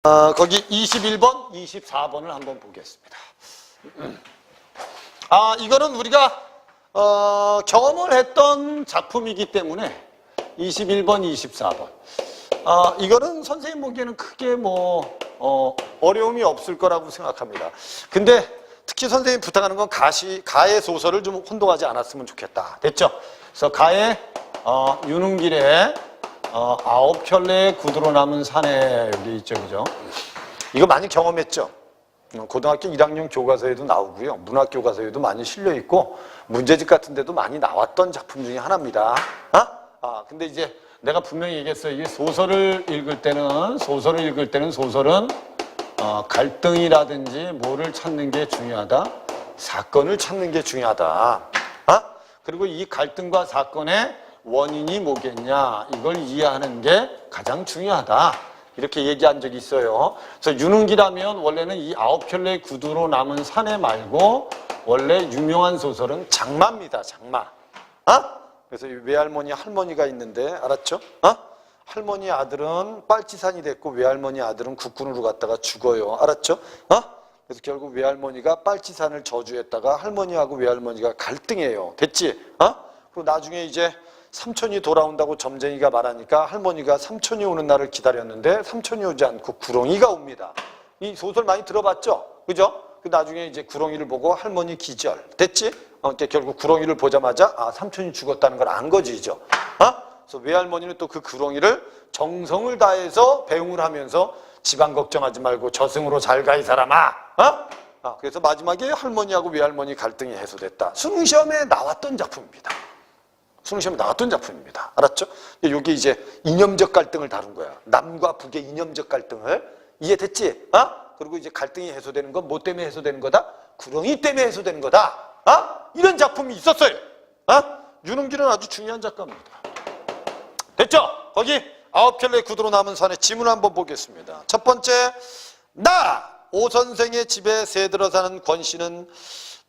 거기 21번, 24번을 한번 보겠습니다. 이거는 우리가 경험을 했던 작품이기 때문에 21번, 24번. 이거는 선생님 보기에는 크게 어려움이 없을 거라고 생각합니다. 근데 특히 선생님 부탁하는 건 가의 소설을 좀 혼동하지 않았으면 좋겠다. 됐죠? 그래서 가의 유능길에 9켤레의 구두로 남은 산에 여기 있죠, 그죠? 이거 많이 경험했죠? 고등학교 1학년 교과서에도 나오고요. 문학 교과서에도 많이 실려 있고 문제집 같은 데도 많이 나왔던 작품 중에 하나입니다. 근데 이제 내가 분명히 얘기했어요. 이게 소설을 읽을 때는 소설은 갈등이라든지 뭐를 찾는 게 중요하다. 사건을 찾는 게 중요하다. 그리고 이 갈등과 사건의 원인이 뭐겠냐, 이걸 이해하는 게 가장 중요하다. 이렇게 얘기한 적이 있어요. 그래서 유능기라면 원래는 이 9켤레의 구두로 남은 사내 말고 원래 유명한 소설은 장마입니다. 장마. 그래서 외할머니, 할머니가 있는데 알았죠? 할머니 아들은 빨치산이 됐고 외할머니 아들은 국군으로 갔다가 죽어요. 알았죠? 그래서 결국 외할머니가 빨치산을 저주했다가 할머니하고 외할머니가 갈등해요. 됐지? 그리고 나중에 이제 삼촌이 돌아온다고 점쟁이가 말하니까 할머니가 삼촌이 오는 날을 기다렸는데 삼촌이 오지 않고 구렁이가 옵니다. 이 소설 많이 들어봤죠? 그죠? 나중에 이제 구렁이를 보고 할머니 기절. 됐지? 결국 구렁이를 보자마자 삼촌이 죽었다는 걸 안 거지, 그죠? 그래서 외할머니는 또 그 구렁이를 정성을 다해서 배웅을 하면서 집안 걱정하지 말고 저승으로 잘 가 이 사람아. 그래서 마지막에 할머니하고 외할머니 갈등이 해소됐다. 수능시험에 나왔던 작품입니다. 수능시험에 나왔던 작품입니다. 알았죠? 이게 이제 이념적 갈등을 다룬 거야. 남과 북의 이념적 갈등을. 이해됐지? 그리고 이제 갈등이 해소되는 건 뭐 때문에 해소되는 거다? 구렁이 때문에 해소되는 거다. 이런 작품이 있었어요. 유능길은 아주 중요한 작가입니다. 됐죠? 거기 9켤레의 구두로 남은 산의 지문 한번 보겠습니다. 첫 번째, 오 선생의 집에 새들어 사는 권 씨는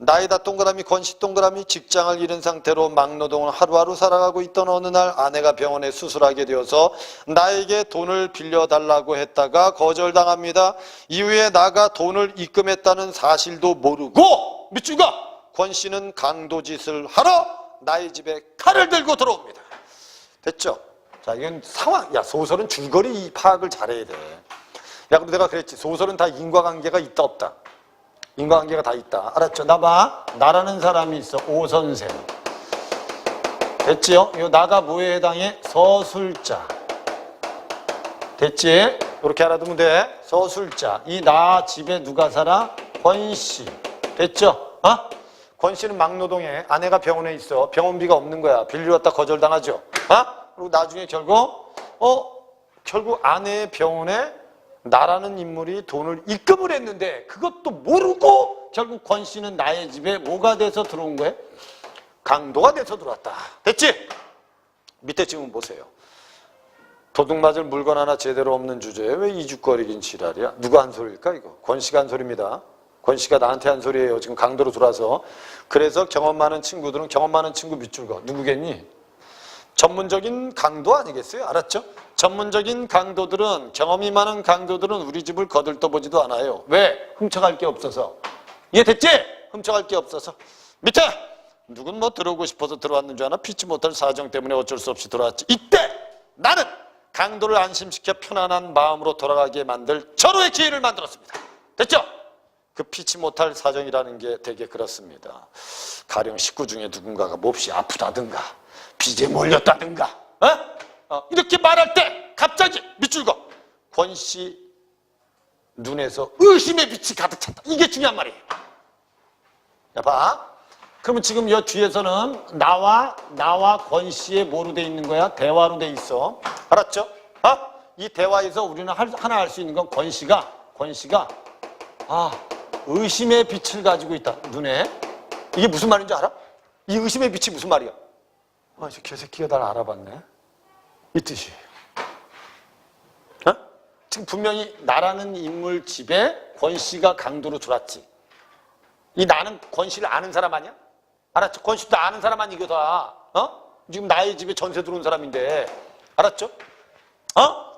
나이다 동그라미 권씨 동그라미 직장을 잃은 상태로 막노동을 하루하루 살아가고 있던 어느 날 아내가 병원에 수술하게 되어서 나에게 돈을 빌려달라고 했다가 거절당합니다. 이후에 나가 돈을 입금했다는 사실도 모르고 미친가 권씨는 강도짓을 하러 나의 집에 칼을 들고 들어옵니다. 됐죠? 자, 이건 상황. 야, 소설은 줄거리 파악을 잘해야 돼. 야, 근데 내가 그랬지. 소설은 다 인과관계가 있다 없다. 인과관계가 다 있다. 알았죠? 나 봐. 나라는 사람이 있어. 오 선생. 됐지요? 이거 나가 뭐에 해당해? 서술자. 됐지? 이렇게 알아두면 돼. 서술자. 이 나 집에 누가 살아? 권씨. 됐죠? 권씨는 막노동해. 아내가 병원에 있어. 병원비가 없는 거야. 빌리러 왔다 거절당하죠. 그리고 나중에 결국 아내의 병원에 나라는 인물이 돈을 입금을 했는데 그것도 모르고 결국 권 씨는 나의 집에 뭐가 돼서 들어온 거예요? 강도가 돼서 들어왔다. 됐지? 밑에 지문 보세요. 도둑 맞을 물건 하나 제대로 없는 주제에 왜 이죽거리긴 지랄이야? 누가 한 소리일까 이거? 권 씨가 한 소리입니다. 권 씨가 나한테 한 소리예요. 지금 강도로 들어와서. 그래서 경험 많은 친구들은 경험 많은 친구 밑줄 거. 누구겠니? 전문적인 강도 아니겠어요? 알았죠? 전문적인 강도들은, 경험이 많은 강도들은 우리 집을 거들떠보지도 않아요. 왜? 훔쳐갈 게 없어서. 이해됐지? 훔쳐갈 게 없어서. 밑에! 누군 뭐 들어오고 싶어서 들어왔는 줄 아나? 피치 못할 사정 때문에 어쩔 수 없이 들어왔지. 이때! 나는 강도를 안심시켜 편안한 마음으로 돌아가게 만들 절호의 기회를 만들었습니다. 됐죠? 그 피치 못할 사정이라는 게 되게 그렇습니다. 가령 식구 중에 누군가가 몹시 아프다든가 빚에 몰렸다든가 이렇게 말할 때 갑자기 밑줄 거 권씨 눈에서 의심의 빛이 가득 찼다. 이게 중요한 말이에요. 야, 봐. 그러면 지금 이 뒤에서는 나와 권씨의 뭐로 돼 있는 거야? 대화로 돼 있어. 알았죠? 이 대화에서 우리는 하나 알 수 있는 건 권씨가 의심의 빛을 가지고 있다. 눈에. 이게 무슨 말인지 알아? 이 의심의 빛이 무슨 말이야? 저 개새끼가 날 알아봤네. 이 뜻이에요. 지금 분명히 나라는 인물 집에 권 씨가 강도로 들어왔지. 이 나는 권 씨를 아는 사람 아니야? 알았죠? 권 씨도 아는 사람 아니 이거 다. 지금 나의 집에 전세 들어온 사람인데. 알았죠?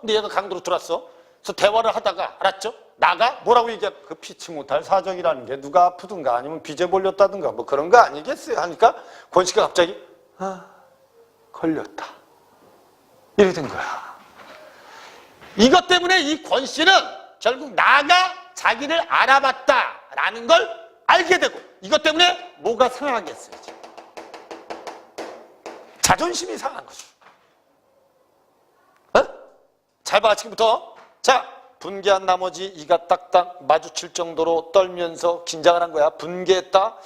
근데 얘가 강도로 들어왔어. 그래서 대화를 하다가 알았죠? 나가 뭐라고 얘기해? 그 피치 못할 사정이라는 게 누가 아프든가 아니면 빚에 몰렸다든가 뭐 그런 거 아니겠어요? 하니까 권 씨가 갑자기 걸렸다. 이렇게 된 거야. 이것 때문에 이 권 씨는 결국 나가 자기를 알아봤다라는 걸 알게 되고 이것 때문에 뭐가 상하겠어요? 자존심이 상한 거죠. 잘 봐, 지금부터. 자, 분개한 나머지 이가 딱딱 마주칠 정도로 떨면서 긴장을 한 거야. 분개했다.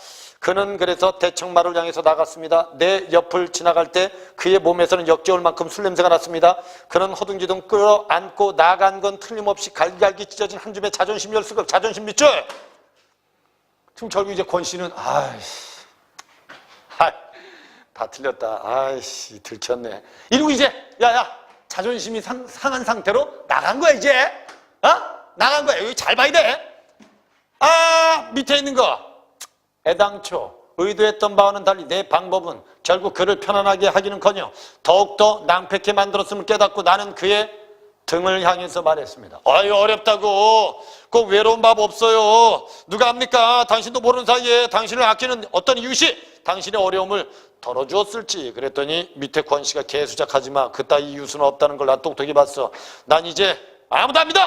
그는 그래서 대청마루를 향해서 나갔습니다. 내 옆을 지나갈 때 그의 몸에서는 역겨울 만큼 술 냄새가 났습니다. 그는 허둥지둥 끌어안고 나간 건 틀림없이 갈기갈기 찢어진 한 줌의 자존심 열수급, 자존심 밑줄. 지금 결국 이제 권 씨는 다 틀렸다. 아이씨, 들켰네. 이러고 이제 야야 자존심이 상한 상태로 나간 거야 이제. 나간 거야. 여기 잘 봐야 돼. 밑에 있는 거. 애당초 의도했던 바와는 달리 내 방법은 결국 그를 편안하게 하기는커녕 더욱더 낭패케 만들었음을 깨닫고 나는 그의 등을 향해서 말했습니다. 어렵다고. 그 외로운 밥 없어요. 누가 합니까? 당신도 모르는 사이에 당신을 아끼는 어떤 이웃이 당신의 어려움을 덜어주었을지. 그랬더니 밑에 권 씨가 개수작하지 마. 그따위 이웃은 없다는 걸 난 똑똑히 봤어. 난 이제 아무도 안 믿어.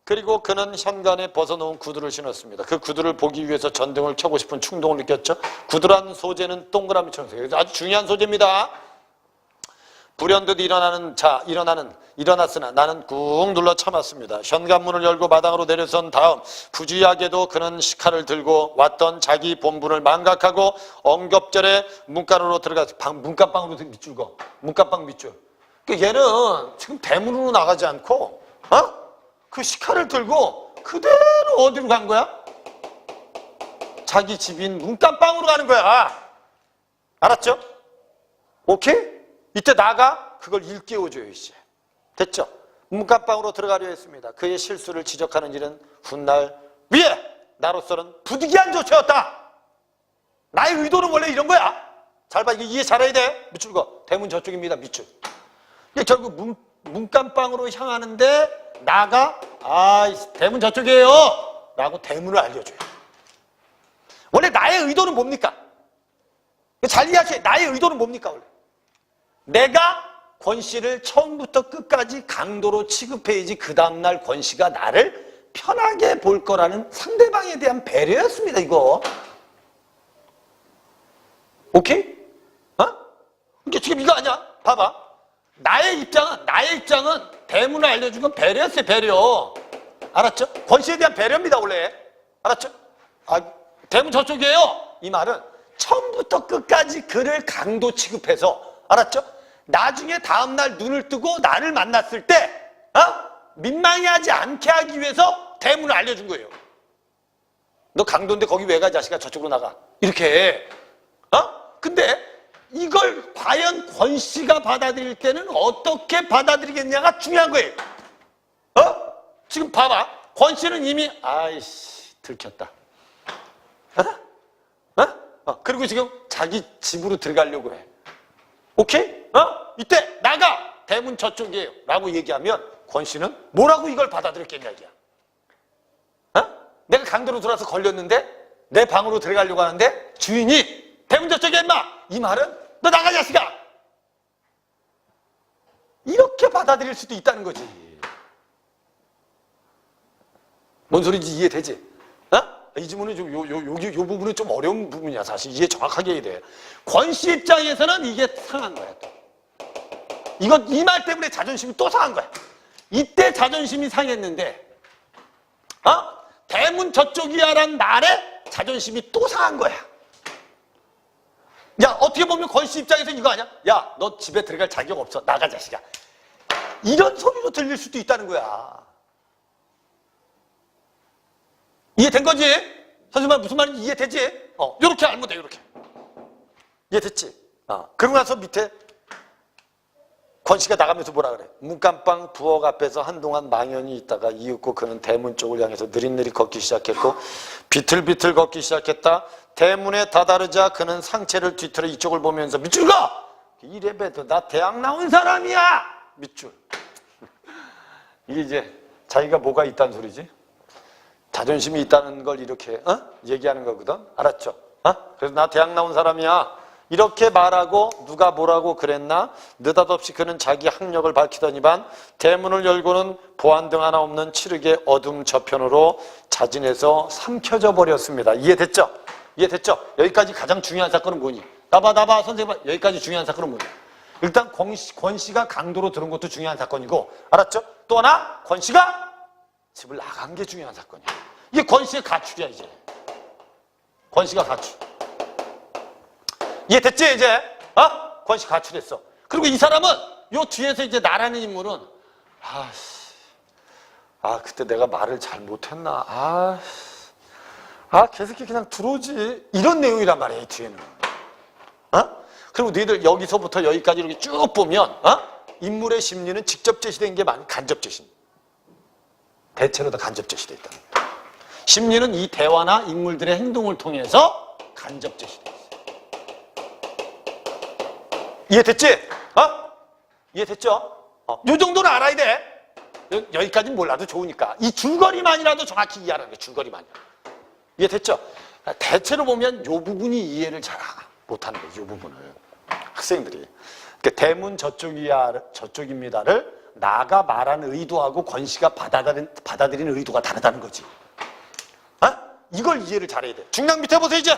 그리고 그는 현관에 벗어놓은 구두를 신었습니다. 그 구두를 보기 위해서 전등을 켜고 싶은 충동을 느꼈죠. 구두란 소재는 동그라미처럼 생겨서 아주 중요한 소재입니다. 불현듯 일어났으나 나는 꾹 눌러 참았습니다. 현관문을 열고 마당으로 내려선 다음 부주의하게도 그는 식칼을 들고 왔던 자기 본분을 망각하고 엉겁절에 문간으로 들어가서 문간방으로 밑줄 거. 문간방 밑줄. 그러니까 얘는 지금 대문으로 나가지 않고 그 식칼을 들고 그대로 어디로 간 거야? 자기 집인 문간방으로 가는 거야. 알았죠? 오케이? 이때 나가 그걸 일깨워줘요 이제. 됐죠? 문간방으로 들어가려 했습니다. 그의 실수를 지적하는 일은 훗날 위에 나로서는 부득이한 조처였다. 나의 의도는 원래 이런 거야. 잘 봐. 이게 이해 잘해야 돼. 밑줄 거. 대문 저쪽입니다. 밑줄. 이게 결국 문간방으로 향하는데 나가 대문 저쪽이에요 라고 대문을 알려줘요. 원래 나의 의도는 뭡니까? 잘 이해하세요. 나의 의도는 뭡니까? 원래 내가 권 씨를 처음부터 끝까지 강도로 취급해야지 그 다음날 권 씨가 나를 편하게 볼 거라는 상대방에 대한 배려였습니다. 이거 오케이? 이게 지금 이거 아니야? 봐봐. 나의 입장은 대문을 알려준 건 배려였어요. 배려. 알았죠? 권 씨에 대한 배려입니다. 원래. 알았죠? 대문 저쪽이에요. 이 말은 처음부터 끝까지 그를 강도 취급해서 알았죠? 나중에 다음날 눈을 뜨고 나를 만났을 때 민망해하지 않게 하기 위해서 대문을 알려준 거예요. 너 강도인데 거기 왜 가 자식아? 저쪽으로 나가. 이렇게. 근데 이걸 과연 권 씨가 받아들일 때는 어떻게 받아들이겠냐가 중요한 거예요. 지금 봐봐. 권 씨는 이미 들켰다. 그리고 지금 자기 집으로 들어가려고 해. 오케이? 이때 나가! 대문 저쪽이에요 라고 얘기하면 권 씨는 뭐라고 이걸 받아들였겠냐 이거야. 내가 강도로 들어와서 걸렸는데 내 방으로 들어가려고 하는데 주인이 대문 저쪽이야 임마! 이 말은 너 나가 자식아! 이렇게 받아들일 수도 있다는 거지. 뭔 소리인지 이해되지? 이 질문은 좀 요 부분은 좀 어려운 부분이야. 사실 이해 정확하게 해야 돼. 권 씨 입장에서는 이게 상한 거야. 또 이건 이 말 때문에 자존심이 또 상한 거야. 이때 자존심이 상했는데 대문 저쪽이야란 말에 자존심이 또 상한 거야. 야, 어떻게 보면 권 씨 입장에서 이거 아니야? 야, 너 집에 들어갈 자격 없어. 나가 자식아. 이런 소리로 들릴 수도 있다는 거야. 이해된 거지? 선생님 무슨 말인지 이해되지? 요렇게 알면 돼. 요렇게. 이해됐지? 그러고 나서 밑에 권 씨가 나가면서 뭐라 그래? 문간방 부엌 앞에서 한동안 망연히 있다가 이윽고 그는 대문 쪽을 향해서 느릿느릿 걷기 시작했고 비틀비틀 걷기 시작했다. 대문에 다다르자 그는 상체를 뒤틀어 이쪽을 보면서 밑줄 가! 이래봬도 나 대학 나온 사람이야! 밑줄. 이게 이제 자기가 뭐가 있다는 소리지? 자존심이 있다는 걸 이렇게 얘기하는 거거든. 알았죠? 그래서 나 대학 나온 사람이야. 이렇게 말하고 누가 뭐라고 그랬나? 느닷없이 그는 자기 학력을 밝히더니만 대문을 열고는 보안 등 하나 없는 칠흑의 어둠 저편으로 자진해서 삼켜져 버렸습니다. 이해됐죠? 이해됐죠? 여기까지 가장 중요한 사건은 뭐니? 나봐 선생님, 여기까지 중요한 사건은 뭐니? 일단 권 씨가 강도로 들은 것도 중요한 사건이고, 알았죠? 또 하나, 권 씨가 집을 나간 게 중요한 사건이야. 이게 권 씨의 가출이야, 이제. 권 씨가 가출. 이해됐지, 이제? 권 씨 가출했어. 그리고 이 사람은 요 뒤에서 이제 나라는 인물은 그때 내가 말을 잘 못했나. 계속 그냥 들어오지. 이런 내용이란 말이야, 이 뒤에는. 그리고 너희들 여기서부터 여기까지 이렇게 쭉 보면, 인물의 심리는 직접 제시된 게 많이 간접 제시. 대체로 다 간접 제시돼 있다. 심리는 이 대화나 인물들의 행동을 통해서 간접 제시돼 있어. 이해됐지? 이해됐죠? 요 정도는 알아야 돼. 여기까지는 몰라도 좋으니까. 이 줄거리만이라도 정확히 이해하라는 게 줄거리만이야. 이해됐죠? 대체로 보면 요 부분이 이해를 잘 못하는 거지, 요 부분을. 학생들이. 그러니까 대문 저쪽입니다를 나가 말한 의도하고 권 씨가 받아들인 의도가 다르다는 거지. 이걸 이해를 잘해야 돼. 중량 밑에 보세요, 이제.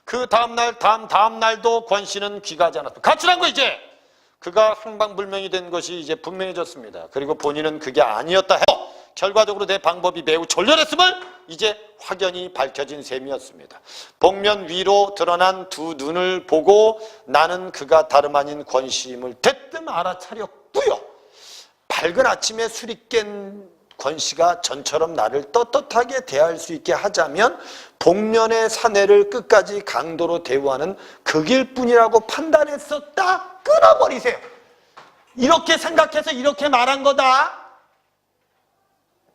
그 다음날, 다음 날도 권 씨는 귀가하지 않았다. 가출한 거, 이제. 그가 행방불명이 된 것이 이제 분명해졌습니다. 그리고 본인은 그게 아니었다 해도 결과적으로 내 방법이 매우 졸렬했음을 이제 확연히 밝혀진 셈이었습니다. 복면 위로 드러난 두 눈을 보고 나는 그가 다름 아닌 권 씨임을 대뜸 알아차렸고요. 밝은 아침에 술이 깬 권 씨가 전처럼 나를 떳떳하게 대할 수 있게 하자면 복면의 사내를 끝까지 강도로 대우하는 그 길뿐이라고 판단했었다. 끊어버리세요. 이렇게 생각해서 이렇게 말한 거다.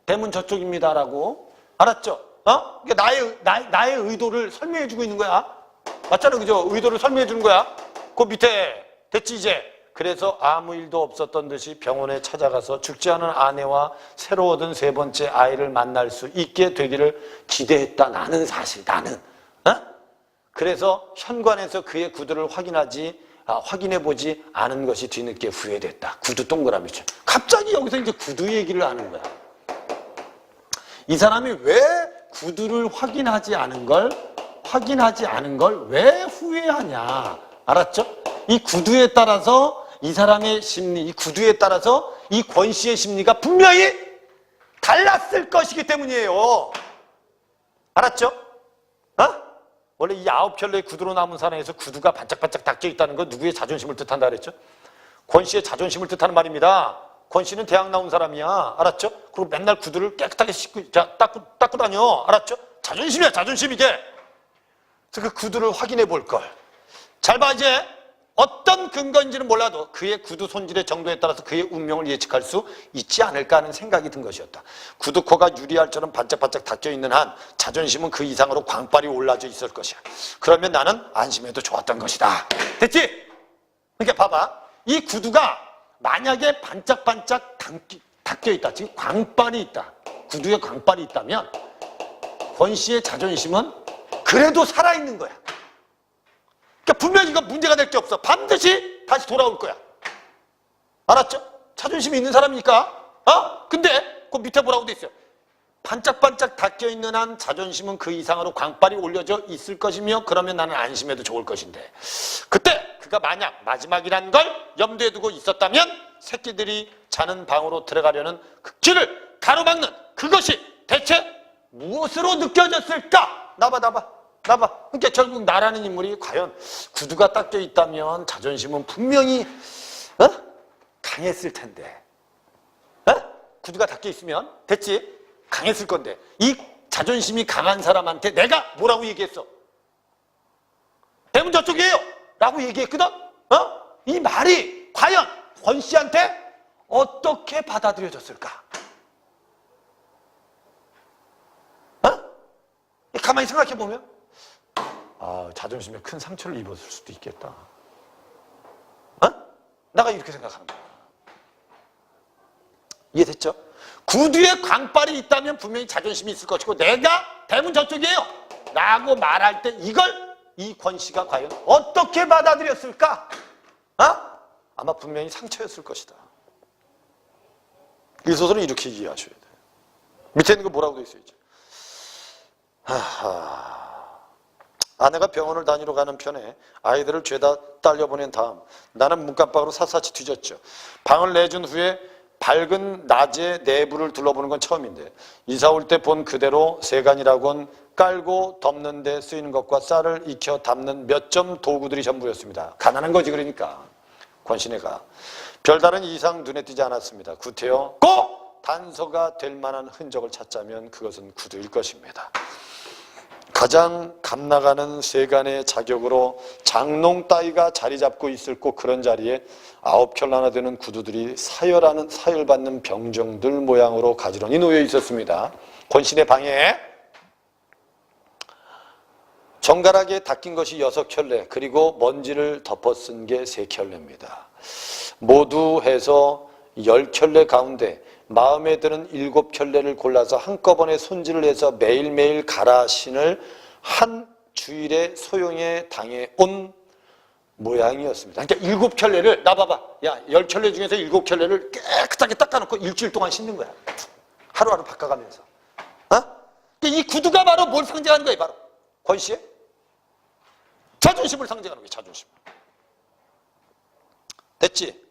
대문 저쪽입니다라고. 알았죠? 나의 의도를 설명해주고 있는 거야. 맞잖아, 그죠? 의도를 설명해주는 거야. 그 밑에 됐지, 이제. 그래서 아무 일도 없었던 듯이 병원에 찾아가서 죽지 않은 아내와 새로 얻은 세 번째 아이를 만날 수 있게 되기를 기대했다. 나는 사실, 나는. 그래서 현관에서 그의 구두를 확인해보지 않은 것이 뒤늦게 후회됐다. 구두 동그라미죠. 갑자기 여기서 이제 구두 얘기를 하는 거야. 이 사람이 왜 구두를 확인하지 않은 걸 왜 후회하냐. 알았죠? 이 구두에 따라서 이 사람의 심리, 이 구두에 따라서 이 권 씨의 심리가 분명히 달랐을 것이기 때문이에요. 알았죠? 원래 이 9켤레의 구두로 남은 사람에서 구두가 반짝반짝 닦여 있다는 건 누구의 자존심을 뜻한다 그랬죠? 권 씨의 자존심을 뜻하는 말입니다. 권 씨는 대학 나온 사람이야. 알았죠? 그리고 맨날 구두를 깨끗하게 닦고 다녀. 알았죠? 자존심이야, 자존심 이게. 그래서 그 구두를 확인해 볼 걸. 잘 봐, 이제. 어떤 근거인지는 몰라도 그의 구두 손질의 정도에 따라서 그의 운명을 예측할 수 있지 않을까 하는 생각이 든 것이었다. 구두코가 유리알처럼 반짝반짝 닫혀있는 한 자존심은 그 이상으로 광빨이 올라져 있을 것이야. 그러면 나는 안심해도 좋았던 것이다. 됐지? 그러니까 봐봐. 이 구두가 만약에 반짝반짝 닫혀있다. 지금 광빨이 있다. 구두에 광빨이 있다면 권 씨의 자존심은 그래도 살아있는 거야. 그러니까 분명히 이건 문제가 될 게 없어. 반드시 다시 돌아올 거야. 알았죠? 자존심이 있는 사람이니까. 근데 그 밑에 뭐라고 돼 있어요? 반짝반짝 닫혀있는 한 자존심은 그 이상으로 광빨이 올려져 있을 것이며 그러면 나는 안심해도 좋을 것인데 그때 그가 만약 마지막이라는 걸 염두에 두고 있었다면 새끼들이 자는 방으로 들어가려는 그 길을 가로막는 그것이 대체 무엇으로 느껴졌을까? 나봐. 그러니까 결국 나라는 인물이 과연 구두가 닦여 있다면 자존심은 분명히 강했을 텐데 구두가 닦여 있으면 됐지? 강했을 건데 이 자존심이 강한 사람한테 내가 뭐라고 얘기했어? 대문 저쪽이에요! 라고 얘기했거든? 이 말이 과연 권 씨한테 어떻게 받아들여졌을까? 가만히 생각해보면 자존심에 큰 상처를 입었을 수도 있겠다. 내가 이렇게 생각하는 거야. 이해됐죠? 구두에 광빨이 있다면 분명히 자존심이 있을 것이고 내가 대문 저쪽이에요 라고 말할 때 이걸 이 권씨가 과연 어떻게 받아들였을까? 아마 분명히 상처였을 것이다. 이 소설은 이렇게 이해하셔야 돼요. 밑에 있는 거 뭐라고 되어 있어요? 아내가 병원을 다니러 가는 편에 아이들을 죄다 딸려보낸 다음 나는 문간방으로 샅샅이 뒤졌죠. 방을 내준 후에 밝은 낮에 내부를 둘러보는 건 처음인데 이사 올 때 본 그대로 세간이라곤 깔고 덮는 데 쓰이는 것과 쌀을 익혀 담는 몇 점 도구들이 전부였습니다. 가난한 거지 그러니까. 권신애가 별다른 이상 눈에 띄지 않았습니다. 구태여 꼭 단서가 될 만한 흔적을 찾자면 그것은 구두일 것입니다. 가장 값나가는 세간의 자격으로 장롱 따위가 자리 잡고 있을 꼭 그런 자리에 9켤레나 되는 구두들이 사열받는 병정들 모양으로 가지런히 놓여 있었습니다. 권신의 방에 정갈하게 닦인 것이 6켤레 그리고 먼지를 덮어 쓴 게 3켤레입니다. 모두 해서 10켤레 가운데 마음에 드는 7켤레를 골라서 한꺼번에 손질을 해서 매일매일 갈아 신을 한 주일에 소용에 당해온 모양이었습니다. 그러니까 7켤레를 나 봐봐. 야 10켤레 중에서 7켤레를 깨끗하게 닦아놓고 일주일 동안 신는 거야. 하루하루 바꿔가면서. 이 구두가 바로 뭘 상징하는 거예요? 바로 권씨의 자존심을 상징하는 거예요. 자존심. 됐지?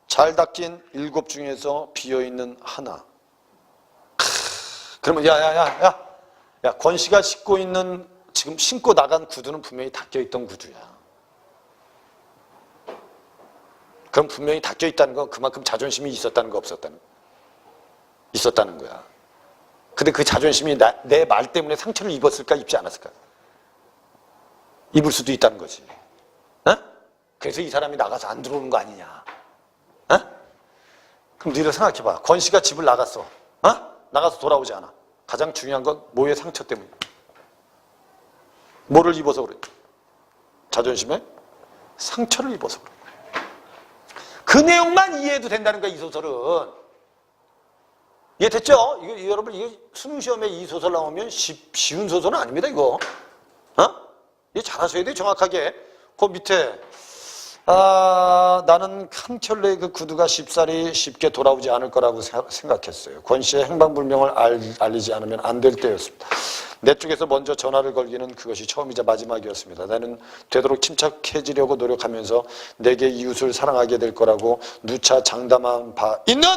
잘 닦인 7 중에서 비어있는 하나. 그러면 야 권씨가 신고 있는 지금 신고 나간 구두는 분명히 닦여있던 구두야. 그럼 분명히 닦여있다는 건 그만큼 자존심이 있었다는 거 없었다는 거? 있었다는 거야. 근데 그 자존심이 내 말 때문에 상처를 입었을까 입지 않았을까? 입을 수도 있다는 거지. 그래서 이 사람이 나가서 안 들어오는 거 아니냐. 그럼 너희들 생각해봐. 권씨가 집을 나갔어. 나가서 돌아오지 않아. 가장 중요한 건 뭐의 상처 때문이야. 뭐를 입어서 그래? 자존심에 상처를 입어서 그래. 그 내용만 이해해도 된다는 거야, 이 소설은. 이해됐죠? 이거 여러분, 이게 수능시험에 이 소설 나오면 쉬운 소설은 아닙니다, 이거. 이거 잘하셔야 돼, 정확하게. 그 밑에 나는 한 켤레의 그 구두가 쉽사리 쉽게 돌아오지 않을 거라고 생각했어요. 권씨의 행방불명을 알리지 않으면 안 될 때였습니다. 내 쪽에서 먼저 전화를 걸기는 그것이 처음이자 마지막이었습니다. 나는 되도록 침착해지려고 노력하면서 내게 이웃을 사랑하게 될 거라고 누차 장담한 바 있는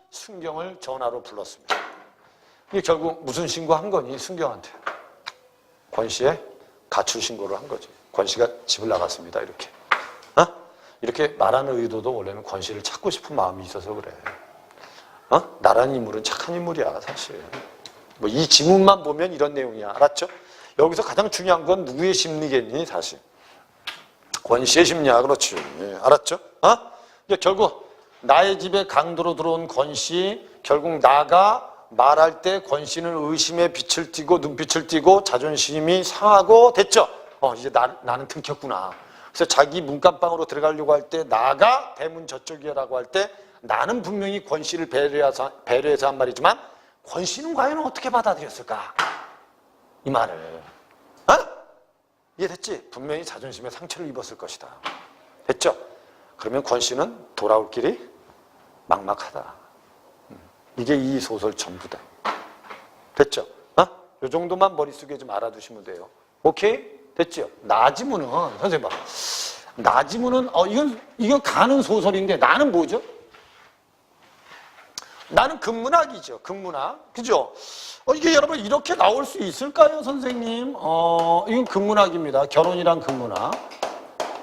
순경을 전화로 불렀습니다. 이게 결국 무슨 신고한 거니? 순경한테. 권씨의 가출 신고를 한 거지. 권씨가 집을 나갔습니다. 이렇게. 이렇게 말하는 의도도 원래는 권씨를 찾고 싶은 마음이 있어서 그래. 나라는 인물은 착한 인물이야, 사실. 뭐 이 지문만 보면 이런 내용이야. 알았죠? 여기서 가장 중요한 건 누구의 심리겠니, 사실? 권씨의 심리야, 그렇지. 예, 알았죠? 결국 나의 집에 강도로 들어온 권씨, 결국 나가 말할 때 권씨는 의심의 빛을 띠고 눈빛을 띠고 자존심이 상하고 됐죠? 이제 나는 들켰구나. 그래서 자기 문간방으로 들어가려고 할 때 나가 대문 저쪽이라고 할 때 나는 분명히 권씨를 배려해서 한 말이지만 권씨는 과연 어떻게 받아들였을까? 이 말을. 이해됐지? 분명히 자존심에 상처를 입었을 것이다. 됐죠? 그러면 권씨는 돌아올 길이 막막하다. 이게 이 소설 전부다. 됐죠? 이 정도만 머릿속에 좀 알아두시면 돼요. 오케이? 됐죠? 나지문은, 선생님 봐. 나지문은, 이건 가는 소설인데 나는 뭐죠? 나는 근문학이죠. 근문학. 그죠? 이게 여러분 이렇게 나올 수 있을까요, 선생님? 이건 근문학입니다. 결혼이란 근문학.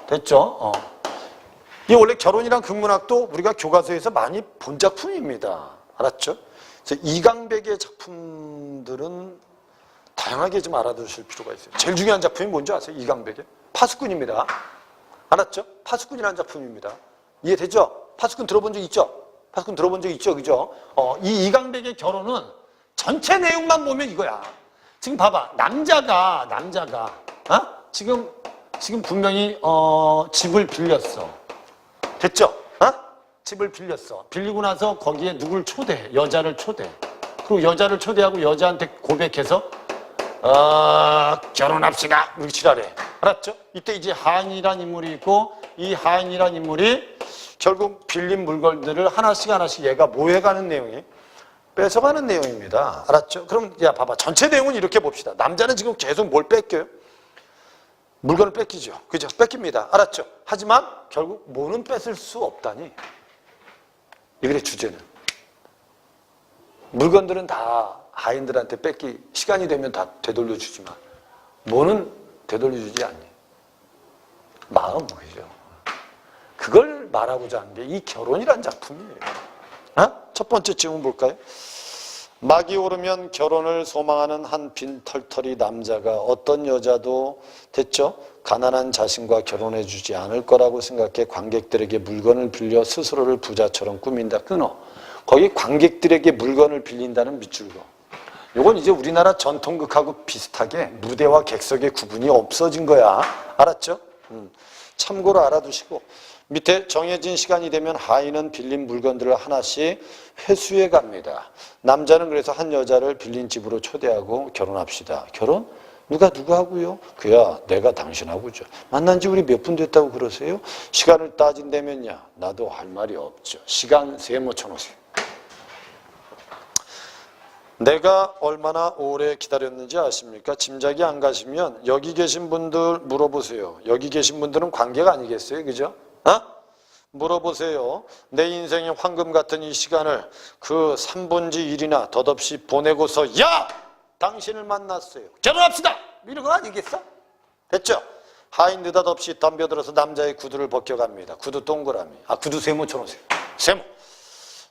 됐죠? 이 원래 결혼이란 근문학도 우리가 교과서에서 많이 본 작품입니다. 알았죠? 그래서 이강백의 작품들은 다양하게 좀 알아두실 필요가 있어요. 제일 중요한 작품이 뭔지 아세요? 이강백의? 파수꾼입니다. 알았죠? 파수꾼이라는 작품입니다. 이해되죠? 파수꾼 들어본 적 있죠? 파수꾼 들어본 적 있죠? 그죠? 이 이강백의 결혼은 전체 내용만 보면 이거야. 지금 봐봐. 남자가 지금 분명히 집을 빌렸어. 됐죠? 집을 빌렸어. 빌리고 나서 거기에 누굴 초대해. 여자를 초대해. 그리고 여자를 초대하고 여자한테 고백해서 결혼합시다. 이렇게 칠하래. 알았죠? 이때 이제 하인이란 인물이 있고 이 하인이란 인물이 결국 빌린 물건들을 하나씩 하나씩 얘가 모해가는 내용이 뺏어가는 내용입니다. 알았죠? 그럼 야 봐봐. 전체 내용은 이렇게 봅시다. 남자는 지금 계속 뭘 뺏겨요? 물건을 뺏기죠. 그죠? 뺏깁니다. 알았죠? 하지만 결국 뭐는 뺏을 수 없다니. 이게 주제는. 물건들은 다 하인들한테 시간이 되면 다 되돌려주지만 뭐는 되돌려주지 않니? 마음, 그죠? 그걸 말하고자 하는 게 이 결혼이란 작품이에요. 첫 번째 질문 볼까요? 막이 오르면 결혼을 소망하는 한 빈털터리 남자가 어떤 여자도 됐죠? 가난한 자신과 결혼해주지 않을 거라고 생각해 관객들에게 물건을 빌려 스스로를 부자처럼 꾸민다. 끊어. 거기 관객들에게 물건을 빌린다는 밑줄거. 이건 이제 우리나라 전통극하고 비슷하게 무대와 객석의 구분이 없어진 거야. 알았죠? 참고로 알아두시고 밑에 정해진 시간이 되면 하인은 빌린 물건들을 하나씩 회수해 갑니다. 남자는 그래서 한 여자를 빌린 집으로 초대하고 결혼합시다. 결혼? 누가 하고요? 그야 내가 당신하고죠. 만난 지 우리 몇 분 됐다고 그러세요? 시간을 따진다면야 나도 할 말이 없죠. 시간 세모 쳐놓으세요. 내가 얼마나 오래 기다렸는지 아십니까? 짐작이 안 가시면 여기 계신 분들 물어보세요. 여기 계신 분들은 관계가 아니겠어요? 그죠? 물어보세요. 내 인생의 황금 같은 이 시간을 그 3분지 1이나 덧없이 보내고서 야! 당신을 만났어요. 결혼합시다! 이런 거 아니겠어? 됐죠? 하인 느닷없이 덤벼들어서 남자의 구두를 벗겨갑니다. 구두 동그라미. 구두 세모 쳐놓으세요. 세모.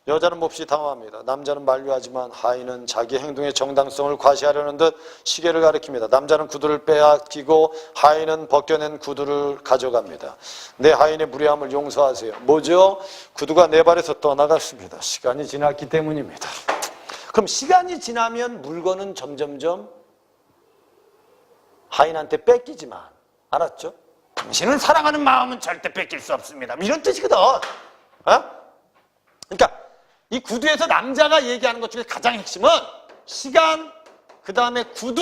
여자는 몹시 당황합니다. 남자는 만류하지만 하인은 자기 행동의 정당성을 과시하려는 듯 시계를 가리킵니다. 남자는 구두를 빼앗기고 하인은 벗겨낸 구두를 가져갑니다. 내 하인의 무례함을 용서하세요. 뭐죠? 구두가 내 발에서 떠나갔습니다. 시간이 지났기 때문입니다. 그럼 시간이 지나면 물건은 점점점 하인한테 뺏기지만 알았죠? 당신을 사랑하는 마음은 절대 뺏길 수 없습니다. 이런 뜻이거든. 그러니까 이 구두에서 남자가 얘기하는 것 중에 가장 핵심은 시간, 그 다음에 구두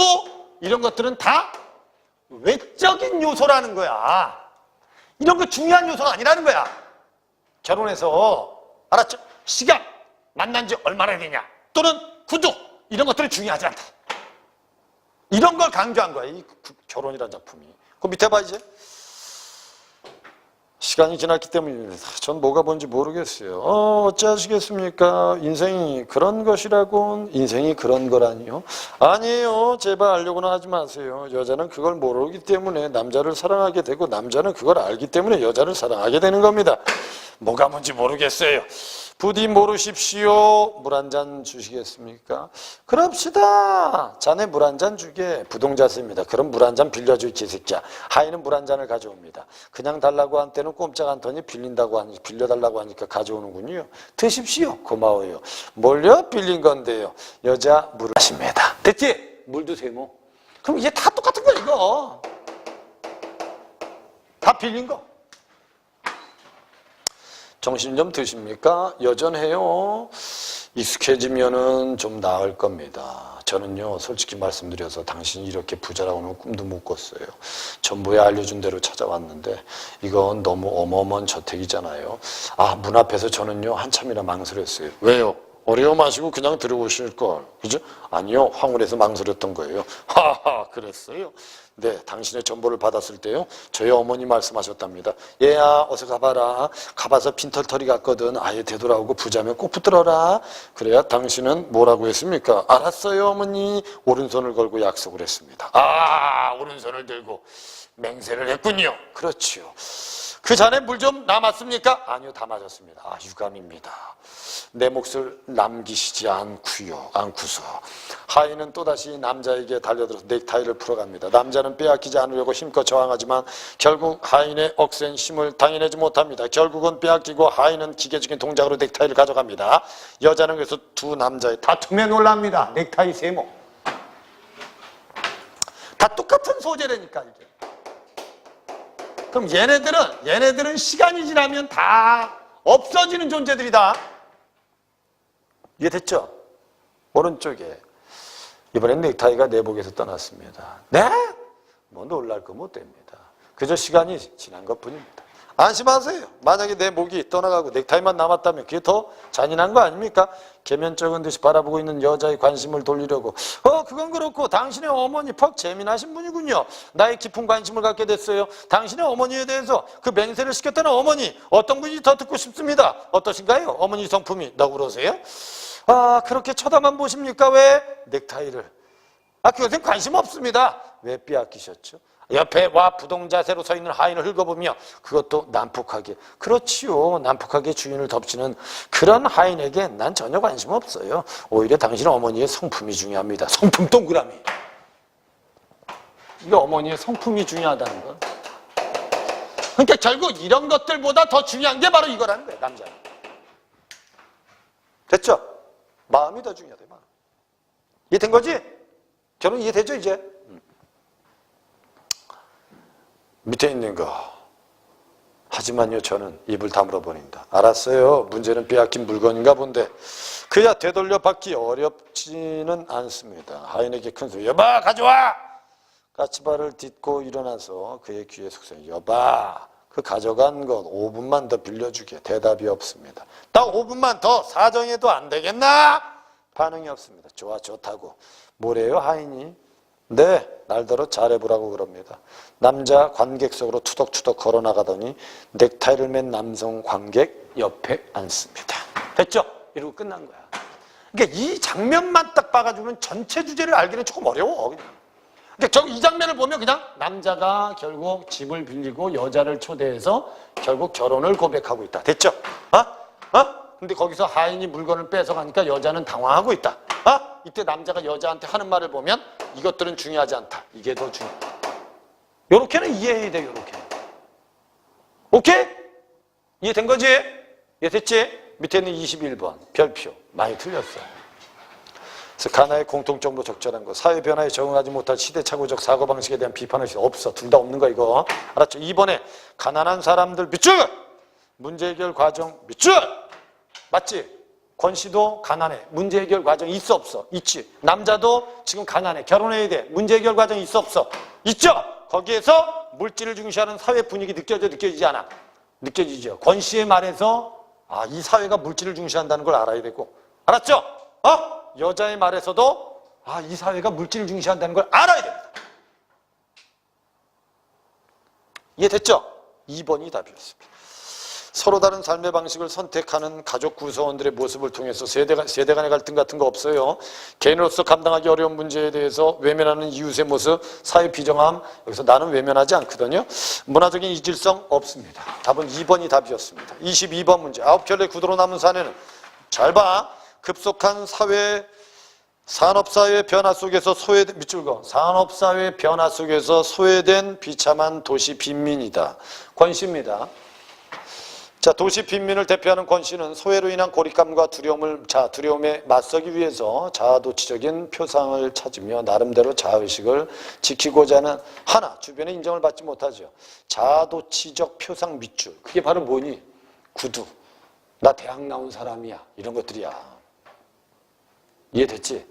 이런 것들은 다 외적인 요소라는 거야. 이런 거 중요한 요소가 아니라는 거야. 결혼해서 알았죠? 시간, 만난 지 얼마나 되냐 또는 구두 이런 것들이 중요하지 않다. 이런 걸 강조한 거야. 이 결혼이라는 작품이. 그 밑에 봐 이제. 시간이 지났기 때문입니다. 전 뭐가 뭔지 모르겠어요. 어찌하시겠습니까? 인생이 그런 것이라곤. 인생이 그런 거라니요? 아니에요. 제발 알려고는 하지 마세요. 여자는 그걸 모르기 때문에 남자를 사랑하게 되고 남자는 그걸 알기 때문에 여자를 사랑하게 되는 겁니다. 뭐가 뭔지 모르겠어요. 부디 모르십시오. 물 한 잔 주시겠습니까? 그럽시다. 자네 물 한 잔 주게. 부동자세입니다. 그럼 물 한 잔 빌려줘 이 개새끼야. 하인은 물 한 잔을 가져옵니다. 그냥 달라고 한 때는 꼼짝 않더니 빌려달라고 하니까 가져오는군요. 드십시오. 고마워요. 뭘요? 빌린 건데요. 여자 물을 마십니다. 됐지? 물도 세모. 그럼 이게 다 똑같은 거야 이거. 다 빌린 거. 정신 좀 드십니까? 여전해요. 익숙해지면은 좀 나을 겁니다. 저는요, 솔직히 말씀드려서 당신이 이렇게 부자라고는 꿈도 못 꿨어요. 전부에 알려준 대로 찾아왔는데 이건 너무 어마어마한 저택이잖아요. 문 앞에서 저는요, 한참이나 망설였어요. 왜요? 어려워 마시고 그냥 들어오실 걸. 그죠? 아니요, 황홀해서 망설였던 거예요. 하하, 그랬어요? 네, 당신의 전보를 받았을 때요, 저희 어머니 말씀하셨답니다. 얘야, 어서 가봐라. 가봐서 빈털터리 같거든. 아예 되돌아오고 부자면 꼭 붙들어라. 그래야 당신은 뭐라고 했습니까? 알았어요, 어머니. 오른손을 걸고 약속을 했습니다. 오른손을 들고 맹세를 했군요. 그렇지요. 그 잔에 물 좀 남았습니까? 아니요, 다 마셨습니다. 유감입니다. 내 몫을 남기시지 않고서 하인은 또다시 남자에게 달려들어서 넥타이를 풀어갑니다. 남자는 빼앗기지 않으려고 힘껏 저항하지만 결국 하인의 억센 힘을 당해내지 못합니다. 결국은 빼앗기고 하인은 기계적인 동작으로 넥타이를 가져갑니다. 여자는 그래서 두 남자의 다툼에 놀랍니다. 넥타이 세모. 다 똑같은 소재라니까 이게. 그럼 얘네들은 시간이 지나면 다 없어지는 존재들이다. 이해됐죠? 오른쪽에 이번엔 넥타이가 내복에서 떠났습니다. 네? 뭐 놀랄 거 못 됩니다. 그저 시간이 지난 것뿐입니다. 안심하세요. 만약에 내 목이 떠나가고 넥타이만 남았다면 그게 더 잔인한 거 아닙니까? 계면쩍은 듯이 바라보고 있는 여자의 관심을 돌리려고 그건 그렇고 당신의 어머니 퍽 재미나신 분이군요. 나의 깊은 관심을 갖게 됐어요. 당신의 어머니에 대해서 그 맹세를 시켰다는 어머니 어떤 분인지 더 듣고 싶습니다. 어떠신가요? 어머니 성품이 너그러세요? 그렇게 쳐다만 보십니까? 왜? 넥타이를. 그것엔 관심 없습니다. 왜 빼앗기셨죠? 옆에 와 부동자세로 서 있는 하인을 긁어보며 그것도 난폭하게. 그렇지요. 난폭하게 주인을 덮치는 그런 하인에게 난 전혀 관심 없어요. 오히려 당신 어머니의 성품이 중요합니다. 성품 동그라미. 이게 어머니의 성품이 중요하다는 건. 그러니까 결국 이런 것들보다 더 중요한 게 바로 이거라는 거예요. 남자는. 됐죠? 마음이 더 중요하다. 마음. 이해된 거지? 결혼 이해되죠 이제? 밑에 있는 거. 하지만요 저는 입을 다물어 버린다. 알았어요. 문제는 빼앗긴 물건인가 본데 그야 되돌려 받기 어렵지는 않습니다. 하인에게 큰 소리 여봐 가져와. 까치발을 딛고 일어나서 그의 귀에 속삭여 여봐 그 가져간 것 5분만 더 빌려주게. 대답이 없습니다. 딱 5분만 더 사정해도 안 되겠나? 반응이 없습니다. 좋아 좋다고. 뭐래요 하인이? 네, 날더러 잘해보라고 그럽니다. 남자 관객 속으로 투덕투덕 걸어나가더니 넥타이를 맨 남성 관객 옆에 앉습니다. 됐죠? 이러고 끝난 거야. 그러니까 이 장면만 딱 봐가지고는 전체 주제를 알기는 조금 어려워. 그러니까 이 장면을 보면 그냥 남자가 결국 집을 빌리고 여자를 초대해서 결국 결혼을 고백하고 있다. 됐죠? 근데 거기서 하인이 물건을 뺏어가니까 여자는 당황하고 있다. 이때 남자가 여자한테 하는 말을 보면 이것들은 중요하지 않다. 이게 더 중요하다. 요렇게는 이해해야 돼, 요렇게. 오케이? 이해된 거지? 이해됐지? 밑에 있는 21번. 별표. 많이 틀렸어. 그래서 가나의 공통점으로 적절한 거. 사회 변화에 적응하지 못할 시대착오적 사고방식에 대한 비판은 없어. 둘 다 없는 거, 이거. 알았죠? 2번에 가난한 사람들 밑줄! 문제 해결 과정 밑줄! 맞지? 권 씨도 가난해. 문제 해결 과정 있어 없어? 있지. 남자도 지금 가난해. 결혼해야 돼. 문제 해결 과정 있어 없어? 있죠? 거기에서 물질을 중시하는 사회 분위기 느껴지지 않아? 느껴지죠. 권 씨의 말에서 이 사회가 물질을 중시한다는 걸 알아야 되고. 알았죠? 여자의 말에서도 이 사회가 물질을 중시한다는 걸 알아야 됩니다. 이해됐죠? 2번이 답이었습니다. 서로 다른 삶의 방식을 선택하는 가족 구성원들의 모습을 통해서 세대 간의 갈등 같은 거 없어요. 개인으로서 감당하기 어려운 문제에 대해서 외면하는 이웃의 모습, 사회 비정함, 여기서 나는 외면하지 않거든요. 문화적인 이질성 없습니다. 답은 2번이 답이었습니다. 22번 문제. 9켤레 구도로 남은 사내는 잘 봐. 급속한 산업사회 변화 속에서 소외된 밑줄거 산업사회 변화 속에서 소외된 비참한 도시 빈민이다. 권 씨입니다. 자, 도시 빈민을 대표하는 권 씨는 소외로 인한 고립감과 두려움에 맞서기 위해서 자아도취적인 표상을 찾으며 나름대로 자아의식을 지키고자 하는 하나, 주변의 인정을 받지 못하죠. 자아도취적 표상 밑줄. 그게 바로 뭐니? 구두. 나 대학 나온 사람이야. 이런 것들이야. 이해됐지?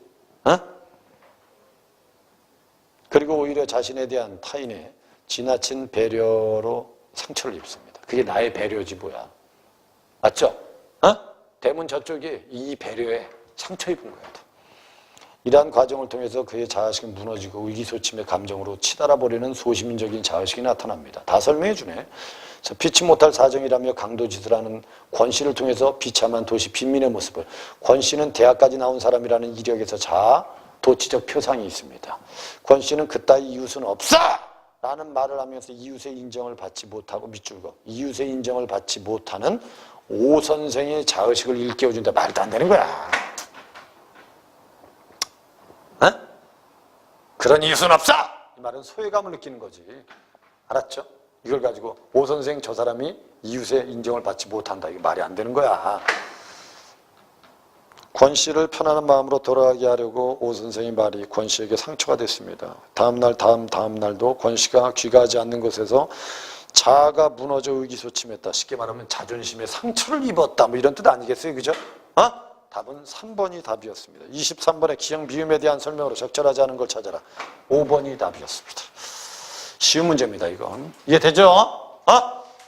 그리고 오히려 자신에 대한 타인의 지나친 배려로 상처를 입습니다. 그게 나의 배려지 뭐야. 맞죠? 대문 저쪽이 이 배려에 상처 입은 거야. 이러한 과정을 통해서 그의 자아의식이 무너지고 의기소침의 감정으로 치달아버리는 소시민적인 자아의식이 나타납니다. 다 설명해 주네. 피치 못할 사정이라며 강도짓을 권 씨를 통해서 비참한 도시 빈민의 모습을. 권 씨는 대학까지 나온 사람이라는 이력에서 자아도취적 표상이 있습니다. 권 씨는 그따위 이웃은 없어! 라는 말을 하면서 이웃의 인정을 받지 못하고 밑줄거 이웃의 인정을 받지 못하는 오 선생의 자의식을 일깨워준다. 말도 안 되는 거야. 그런 이웃은 없어! 이 말은 소외감을 느끼는 거지. 알았죠? 이걸 가지고 오 선생 저 사람이 이웃의 인정을 받지 못한다. 이게 말이 안 되는 거야. 권 씨를 편안한 마음으로 돌아가게 하려고 오 선생의 말이 권 씨에게 상처가 됐습니다. 다음 날도 권 씨가 귀가하지 않는 곳에서 자아가 무너져 의기소침했다. 쉽게 말하면 자존심에 상처를 입었다. 뭐 이런 뜻 아니겠어요? 그죠? 답은 3번이 답이었습니다. 23번에 기형 비음에 대한 설명으로 적절하지 않은 걸 찾아라. 5번이 답이었습니다. 쉬운 문제입니다, 이건. 이해되죠?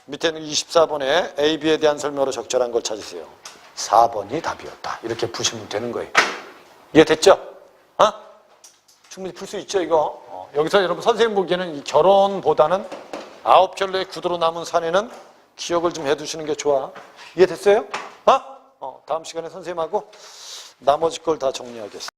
밑에는 24번에 A, B에 대한 설명으로 적절한 걸 찾으세요. 4번이 답이었다. 이렇게 푸시면 되는 거예요. 이해됐죠? 충분히 풀 수 있죠, 이거? 여기서 여러분 선생님 보기에는 이 결혼보다는 9켤레의 구도로 남은 사내는 기억을 좀 해두시는 게 좋아. 이해됐어요? 다음 시간에 선생님하고 나머지 걸 다 정리하겠습니다.